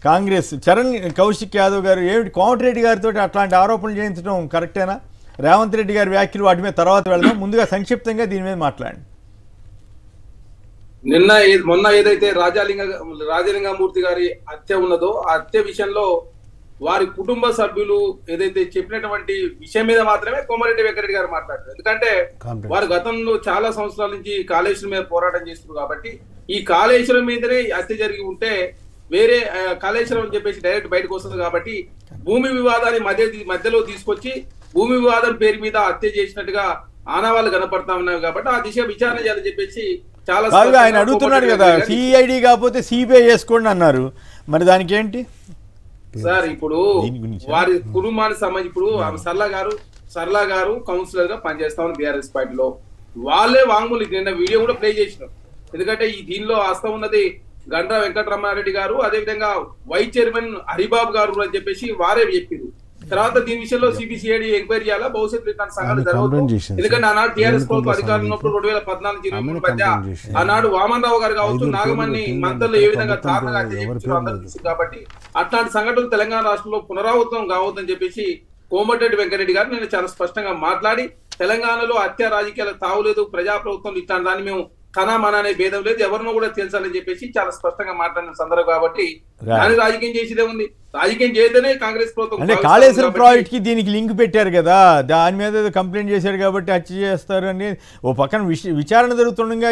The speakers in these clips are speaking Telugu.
కాంగ్రెస్ చరణ్ కౌశిక్ యాదవ్ గారు ఏమిటి కోమటిరెడ్డి గారితో అట్లాంటి ఆరోపణలు చేయించడం కరెక్టేనా? రేవంత్ రెడ్డి గారి వ్యాఖ్యలు వాటి మీద తర్వాత వెళ్దాం, ముందుగా సంక్షిప్తంగా దీని మీద మాట్లాడండి. మొన్న ఏదైతే రాజలింగమూర్తి గారి హత్య ఉన్నదో ఆ హత్య విషయంలో వారి కుటుంబ సభ్యులు ఏదైతే చెప్పినటువంటి విషయం మీద మాత్రమే కోమటిరెడ్డి వెంకటరెడ్డి గారు మాట్లాడారు. ఎందుకంటే వారు గతంలో చాలా సంవత్సరాల నుంచి కాళేశ్వరం మీద పోరాటం చేస్తున్నారు కాబట్టి ఈ కాళేశ్వరం మీదనే హత్య జరిగి ఉంటే వేరే కాళేశ్వరం అని చెప్పేసి డైరెక్ట్ బయటకు వస్తుంది కాబట్టి భూమి వివాదాన్ని మధ్యలో తీసుకొచ్చి భూమి వివాదం పేరు మీద హత్య చేసినట్టుగా ఆనవాళ్ళు కనపడతా ఉన్నాయి కాబట్టి ఆ దిశ విచారణ చేయాలని చెప్పేసి చాలా ఆయన అడుగుతున్నాడు కదా, సిఐడి కాకపోతే సిబిఐ వేసుకోండి అన్నారు, మరి దానికి ఏంటి సార్? ఇప్పుడు వారి కుటుంబానికి సంబంధించి ఇప్పుడు సర్లా గారు కౌన్సిలర్ గా పనిచేస్తామని బీఆర్ఎస్ పార్టీలో వాళ్ళే వాంగ్మూలి నిన్న వీడియో కూడా ప్లే చేసినారు. ఎందుకంటే ఈ దీనిలో హస్తం ఉన్నది గండ్ర వెంకటరమణారెడ్డి గారు, అదే విధంగా వైస్ చైర్మన్ హరిబాబు గారు అని చెప్పేసి వారే చెప్పారు. తర్వాత దీని విషయంలో సిబిసిఐడి ఎంక్వైరీ చేయాలా, భవిష్యత్తు ఇట్లాంటి సంఘటన జరగదు. ఎందుకంటే ఆనాడు టీఆర్ఎస్ ప్రభుత్వం అధికారంలో ఉన్నప్పుడు 2014-23 మధ్య ఆనాడు వామన్ రావు గారు కావచ్చు, నాగమణి మంత్రులు ఏ విధంగా దారుణంగా అందరూ తెలుసు కాబట్టి అట్లాంటి సంఘటనలు తెలంగాణ రాష్ట్రంలో పునరావృతం కావద్దని చెప్పేసి కోమటిరెడ్డి వెంకటరెడ్డి గారు నేను చాలా స్పష్టంగా మాట్లాడి తెలంగాణలో హత్య రాజకీయాలకు తావులేదు, ప్రజాప్రభుత్వం ఇట్లాంటి దాన్ని మేము మన అనే భేదం లేదు, ఎవరినో కూడా తెలుసాలని చెప్పేసి చాలా స్పష్టంగా మాట్లాడిన సందర్భం కాబట్టి దాన్ని రాజకీయం చేసేదే ఉంది. రాజకీయం చేస్తేనే కాంగ్రెస్ ప్రభుత్వం అంటే కాళేశ్వరం ప్రాజెక్ట్ కి దీనికి లింక్ పెట్టారు కదా, దాని మీద కంప్లైంట్ చేశారు కాబట్టి హత్య చేస్తారు అని ఓ పక్కన విచారణ జరుగుతుండగా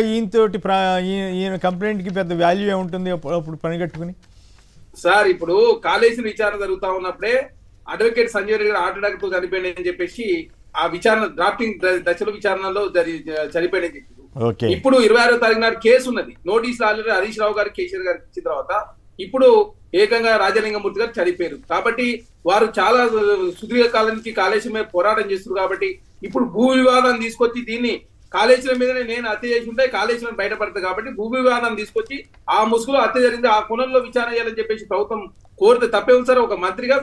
ఈయన కంప్లైంట్ కి పెద్ద వాల్యూ ఏముంటుంది అప్పుడు పనిగట్టుకుని? సార్ ఇప్పుడు కాళేశ్వరం విచారణ జరుగుతా ఉన్నప్పుడే అడ్వకేట్ సంజయ్ రెడ్డి గారు హార్ట్ అటాక్ తో చనిపోయింది అని చెప్పేసి ఆ విచారణ డ్రాఫ్టింగ్ దశలో విచారణలో చనిపోయిందని చెప్పారు. ఇప్పుడు 26వ తారీఖు నాడు కేసు ఉన్నది, నోటీసులు ఆల్రెడీ హరీష్ రావు గారు కేసీఆర్ గారికి ఇచ్చిన తర్వాత ఇప్పుడు ఏకంగా రాజలింగమూర్తి గారు చనిపోయారు కాబట్టి వారు చాలా సుదీర్ఘకాలం నుంచి కాళేశ్వరం మీద పోరాటం చేస్తున్నారు కాబట్టి ఇప్పుడు భూ వివాదాన్ని తీసుకొచ్చి దీన్ని కాళేశ్వరం మీదనే నేను హత్య చేసి ఉంటే కాళేశ్వరం బయటపడుతుంది కాబట్టి భూమి వివాదాన్ని తీసుకొచ్చి ఆ ముసుగులో హత్య జరిగింది ఆ కోణంలో విచారణ చేయాలని చెప్పేసి ప్రభుత్వం కోరితే తప్పే ఉంది సార్. ఒక మంత్రిగా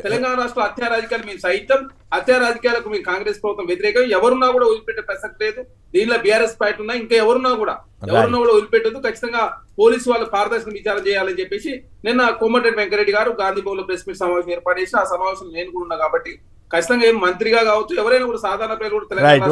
తెలంగాణ రాష్ట్ర హత్యా రాజకీయాలు మేము సైతం హత్యా రాజకీయాలకు మేము కాంగ్రెస్ ప్రభుత్వం వ్యతిరేకం, ఎవరున్నా కూడా వదిలిపెట్టే ప్రసక్తి లేదు. దీనిలో బీఆర్ఎస్ పార్టీ ఉన్నా ఇంకా ఎవరున్నా కూడా వదిలిపెట్టదు, ఖచ్చితంగా పోలీసు వాళ్ళు పారదర్శక విచారణ చేయాలని చెప్పేసి నిన్న కోమటిరెడ్డి వెంకటరెడ్డి గారు గాంధీ భవన్ లో ప్రెస్ మీట్ సమావేశం ఏర్పాటు చేసి ఆ సమావేశం నేను కూడా ఉన్నా కాబట్టి ఖచ్చితంగా ఏం మంత్రిగా కావచ్చు ఎవరైనా కూడా సాధారణ ప్రజలు కూడా తెలంగాణ